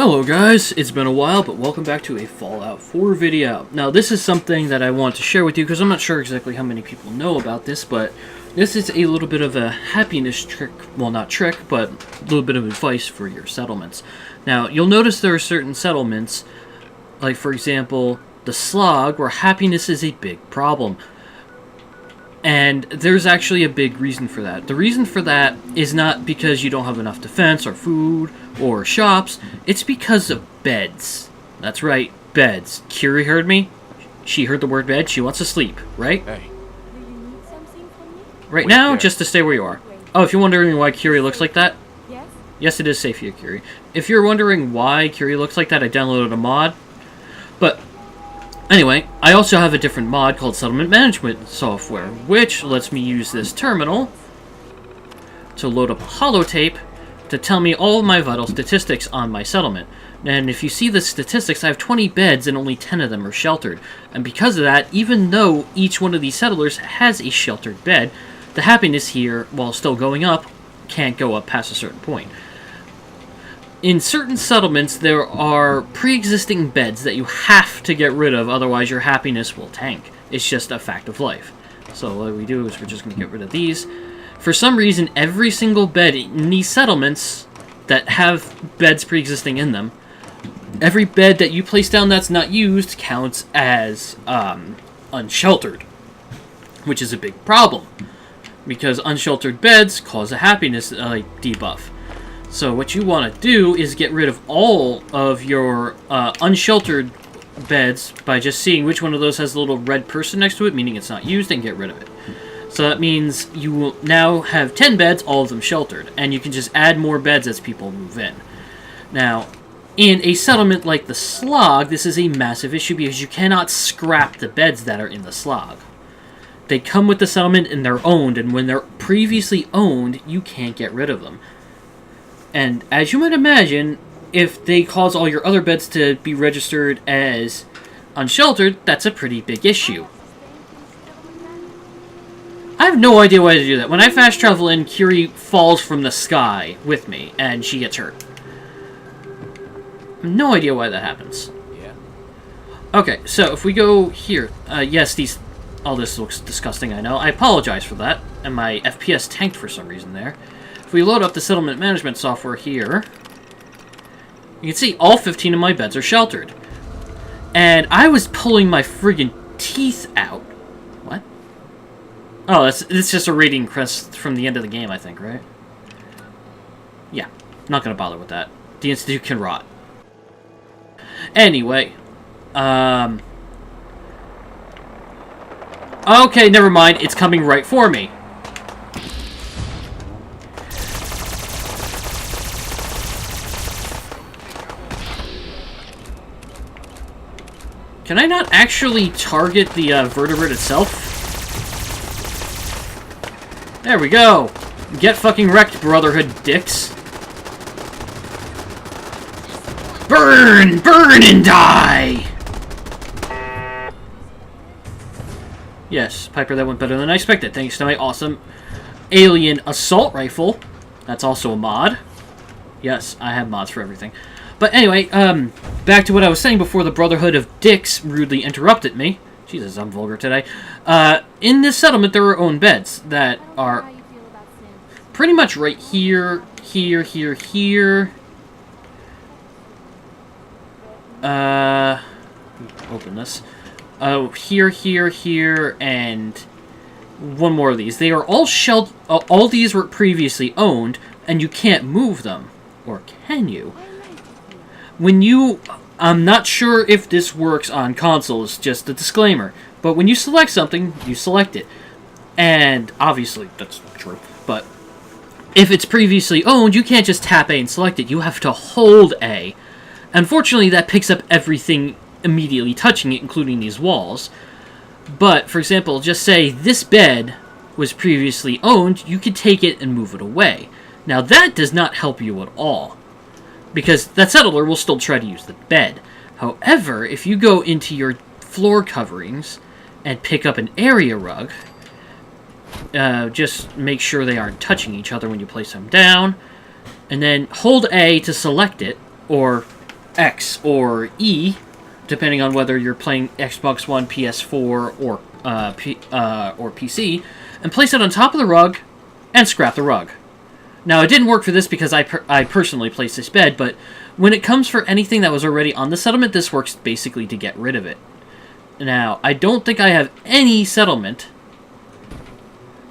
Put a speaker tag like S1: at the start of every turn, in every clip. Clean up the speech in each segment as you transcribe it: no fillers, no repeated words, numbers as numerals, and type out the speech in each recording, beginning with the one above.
S1: Hello guys, it's been a while, but welcome back to a Fallout 4 video. Now this is something that I want to share with you because I'm not sure exactly how many people know about this, but this is a little bit of a happiness trick, well not trick, but a little bit of advice for your settlements. Now you'll notice there are certain settlements, like for example, the Slog, where happiness is a big problem. And there's actually a big reason for that. The reason for that is not because you don't have enough defense or food or shops. It's because of beds. That's right, beds. Curie heard me. She heard the word bed. She wants to sleep, right?
S2: Hey.
S3: Do you need something from me?
S1: Right
S2: Wait
S1: now,
S2: there.
S1: just to stay where you are. Oh, if you're wondering why Curie looks like that,
S3: Yes?
S1: yes, it is safe here, Curie. If you're wondering why Curie looks like that, I downloaded a mod. But anyway, I also have a different mod called Settlement Management Software, which lets me use this terminal to load up a holotape to tell me all of my vital statistics on my settlement. And if you see the statistics, I have 20 beds and only 10 of them are sheltered. And because of that, even though each one of these settlers has a sheltered bed, the happiness here, while still going up, can't go up past a certain point. In certain settlements, there are pre-existing beds that you have to get rid of, otherwise your happiness will tank. It's just a fact of life. So what we do is we're just going to get rid of these. For some reason, every single bed in these settlements that have beds pre-existing in them, every bed that you place down that's not used counts as unsheltered, which is a big problem, because unsheltered beds cause a happiness debuff. So what you want to do is get rid of all of your unsheltered beds by just seeing which one of those has a little red person next to it, meaning it's not used, and get rid of it. So that means you will now have 10 beds, all of them sheltered, and you can just add more beds as people move in. Now, in a settlement like the Slog, this is a massive issue because you cannot scrap the beds that are in the Slog. They come with the settlement and they're owned, and when they're previously owned, you can't get rid of them. And as you might imagine, if they cause all your other beds to be registered as unsheltered, that's a pretty big issue. I have no idea why to do that. When I fast travel in, Curie falls from the sky with me, and she gets hurt. No idea why that happens.
S2: Yeah.
S1: Okay, so if we go here, yes, all this looks disgusting, I know. I apologize for that, and my FPS tanked for some reason there. If we load up the settlement management software here, you can see all 15 of my beds are sheltered. And I was pulling my friggin' teeth out. What? Oh, it's just a rating crest from the end of the game, I think, right? Yeah, not gonna bother with that. The Institute can rot. Anyway, okay, never mind. It's coming right for me. Can I not actually target the vertebrate itself? There we go. Get fucking wrecked, Brotherhood dicks. Burn! Burn and die! Yes, Piper, that went better than I expected, thanks to my awesome alien assault rifle. That's also a mod. Yes, I have mods for everything. But anyway, back to what I was saying before the Brotherhood of Dicks rudely interrupted me. Jesus, I'm vulgar today. In this settlement, there are own beds that are
S3: How you feel about Sims?
S1: pretty much right here, here, here, here. Open this. Here, here, here, and one more of these. They are all sheltered. All these were previously owned, and you can't move them. Or can you? When you... I'm not sure if this works on consoles, just a disclaimer. But when you select something, you select it. And obviously, that's true. But if it's previously owned, you can't just tap A and select it. You have to hold A. Unfortunately, that picks up everything immediately touching it, including these walls. But, for example, just say this bed was previously owned, you could take it and move it away. Now, that does not help you at all, because that settler will still try to use the bed. However, if you go into your floor coverings and pick up an area rug, just make sure they aren't touching each other when you place them down, and then hold A to select it, or X or E, depending on whether you're playing Xbox One, PS4, or PC, and place it on top of the rug and scrap the rug. Now, it didn't work for this because I personally placed this bed, but when it comes for anything that was already on the settlement, this works basically to get rid of it. Now, I don't think I have any settlement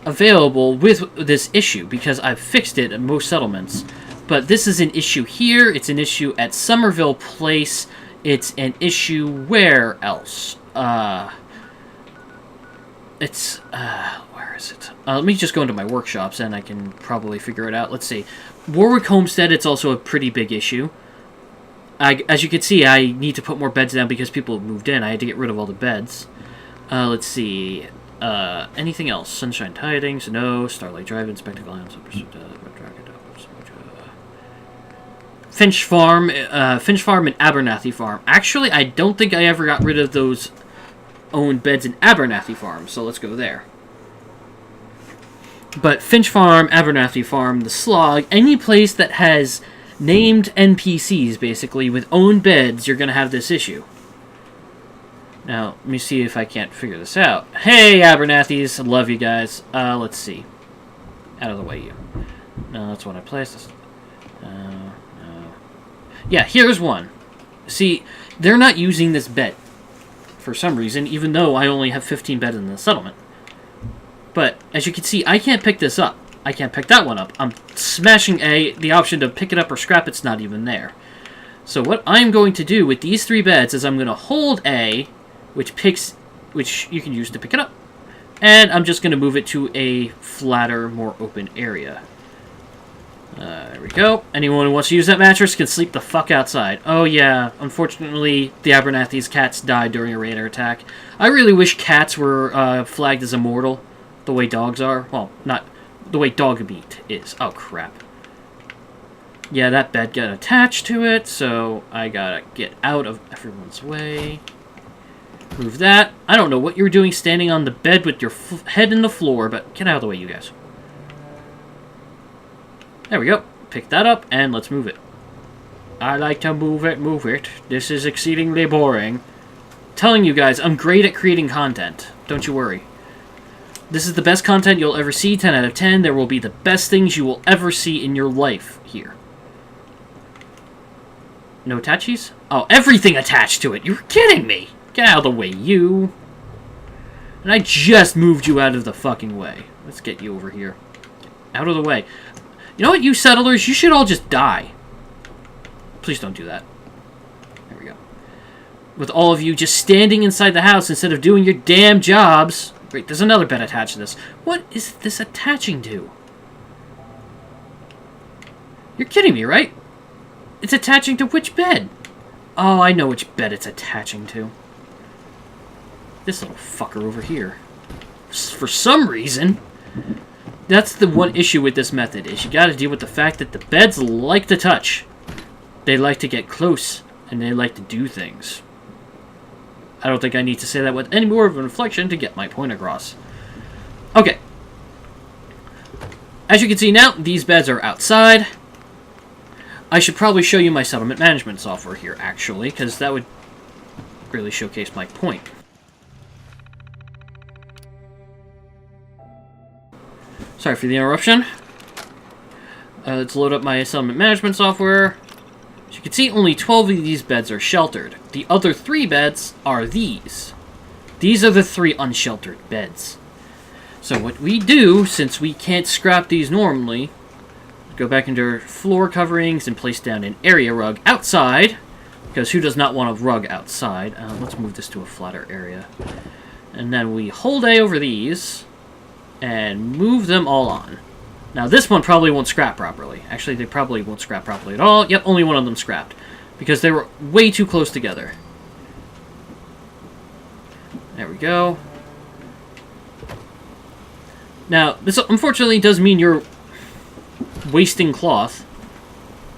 S1: available with this issue because I've fixed it in most settlements. But this is an issue here, it's an issue at Somerville Place, it's an issue where else? Where is it? Let me just go into my workshops and I can probably figure it out. Let's see. Warwick Homestead, it's also a pretty big issue. As you can see, I need to put more beds down because people have moved in. I had to get rid of all the beds. Let's see. Anything else? Sunshine Tidings? No. Starlight Drive-In, Spectacle House, Finch Farm and Abernathy Farm. Actually, I don't think I ever got rid of those owned beds in Abernathy Farm, so let's go there. But Finch Farm, Abernathy Farm, the Slog, any place that has named NPCs, basically, with owned beds, you're going to have this issue. Now, let me see if I can't figure this out. Hey, Abernathys, I love you guys. Let's see. Out of the way, you. No, that's what I placed. No. Yeah, here's one. See, they're not using this bed for some reason, even though I only have 15 beds in the settlement. But, as you can see, I can't pick this up. I can't pick that one up. I'm smashing A. The option to pick it up or scrap it's not even there. So what I'm going to do with these 3 beds is I'm going to hold A, which you can use to pick it up. And I'm just going to move it to a flatter, more open area. There we go. Anyone who wants to use that mattress can sleep the fuck outside. Oh yeah, unfortunately, the Abernathy's cats died during a raider attack. I really wish cats were flagged as immortal, the way dogs are. Well, not the way dog meat is. Oh, crap. Yeah, that bed got attached to it, so I gotta get out of everyone's way. Move that. I don't know what you were doing standing on the bed with your head in the floor, but get out of the way, you guys. There we go. Pick that up, and let's move it. I like to move it. This is exceedingly boring. Telling you guys, I'm great at creating content. Don't you worry. This is the best content you'll ever see, 10 out of 10. There will be the best things you will ever see in your life here. No attachis? Oh, everything attached to it. You're kidding me. Get out of the way, you. And I just moved you out of the fucking way. Let's get you over here. Out of the way. You know what, you settlers? You should all just die. Please don't do that. There we go. With all of you just standing inside the house instead of doing your damn jobs. Wait, there's another bed attached to this. What is this attaching to? You're kidding me, right? It's attaching to which bed? Oh, I know which bed it's attaching to. This little fucker over here. For some reason... That's the one issue with this method, is you gotta deal with the fact that the beds like to touch. They like to get close, and they like to do things. I don't think I need to say that with any more of an inflection to get my point across. Okay. As you can see now, these beds are outside. I should probably show you my settlement management software here, actually, because that would really showcase my point. Sorry for the interruption. Let's load up my settlement management software. As you can see, only 12 of these beds are sheltered. The other 3 beds are these. These are the 3 unsheltered beds. So what we do, since we can't scrap these normally, go back into our floor coverings and place down an area rug outside. Because who does not want a rug outside? Let's move this to a flatter area. And then we hold A over these and move them all on. Now, this one probably won't scrap properly. Actually, they probably won't scrap properly at all. Yep, only one of them scrapped. Because they were way too close together. There we go. Now, this unfortunately does mean you're wasting cloth.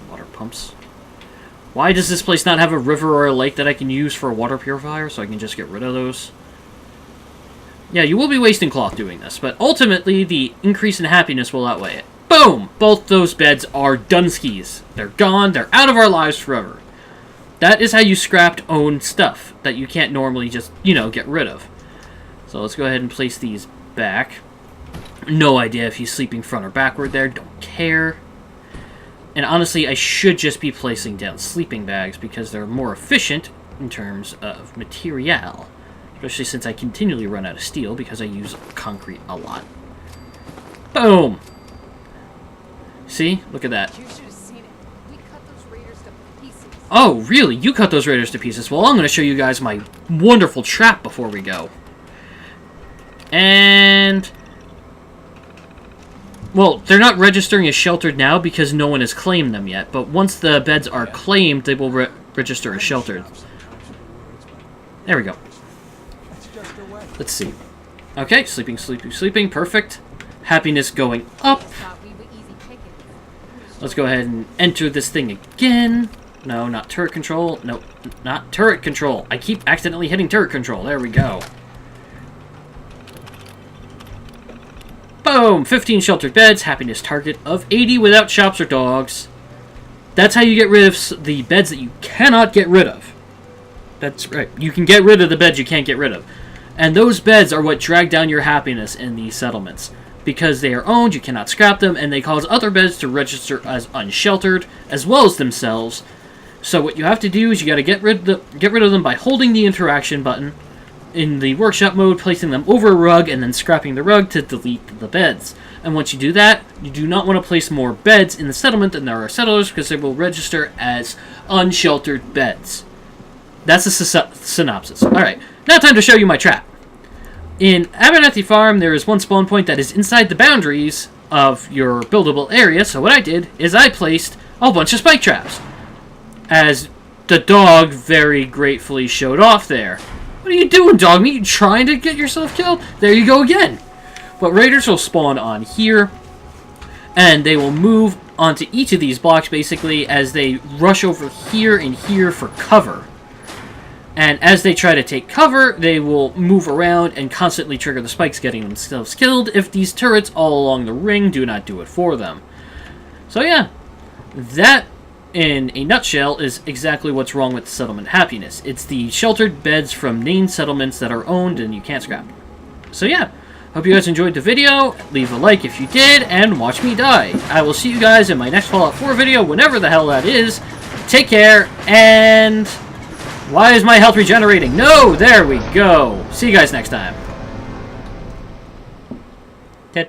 S1: Water pumps. Why does this place not have a river or a lake that I can use for a water purifier so I can just get rid of those? Yeah, you will be wasting cloth doing this, but ultimately the increase in happiness will outweigh it. Boom! Both those beds are Dunskies. They're gone. They're out of our lives forever. That is how you scrapped owned stuff that you can't normally just, get rid of. So let's go ahead and place these back. No idea if he's sleeping front or backward there. Don't care. And honestly, I should just be placing down sleeping bags because they're more efficient in terms of material. Especially since I continually run out of steel because I use concrete a lot. Boom! See? Look at that.
S2: You should have seen it. We cut those raiders to pieces.
S1: Oh, really? You cut those raiders to pieces. Well, I'm going to show you guys my wonderful trap before we go. And... well, they're not registering as sheltered now because no one has claimed them yet. But once the beds are claimed, they will register as sheltered. There we go. Let's see. Okay, sleeping, sleeping, sleeping. Perfect. Happiness going up.
S2: Thought we were easy pickings.
S1: Let's go ahead and enter this thing again. No, not turret control. No, not turret control. I keep accidentally hitting turret control. There we go. Boom! 15 sheltered beds. Happiness target of 80 without shops or dogs. That's how you get rid of the beds that you cannot get rid of. That's right. You can get rid of the beds you can't get rid of. And those beds are what drag down your happiness in these settlements. Because they are owned, you cannot scrap them, and they cause other beds to register as unsheltered, as well as themselves. So what you have to do is you got to get rid of them by holding the interaction button in the workshop mode, placing them over a rug, and then scrapping the rug to delete the beds. And once you do that, you do not want to place more beds in the settlement than there are settlers, because they will register as unsheltered beds. That's the synopsis. Alright, now time to show you my trap. In Abernathy Farm, there is one spawn point that is inside the boundaries of your buildable area, so what I did is I placed a bunch of spike traps. As the dog very gratefully showed off there. What are you doing, dog meat? You trying to get yourself killed? There you go again. But raiders will spawn on here, and they will move onto each of these blocks, basically, as they rush over here and here for cover. And as they try to take cover, they will move around and constantly trigger the spikes, getting themselves killed if these turrets all along the ring do not do it for them. So yeah, that, in a nutshell, is exactly what's wrong with settlement happiness. It's the sheltered beds from named settlements that are owned and you can't scrap. So yeah, hope you guys enjoyed the video. Leave a like if you did, and watch me die. I will see you guys in my next Fallout 4 video, whenever the hell that is. Take care, and... why is my health regenerating? No! There we go! See you guys next time.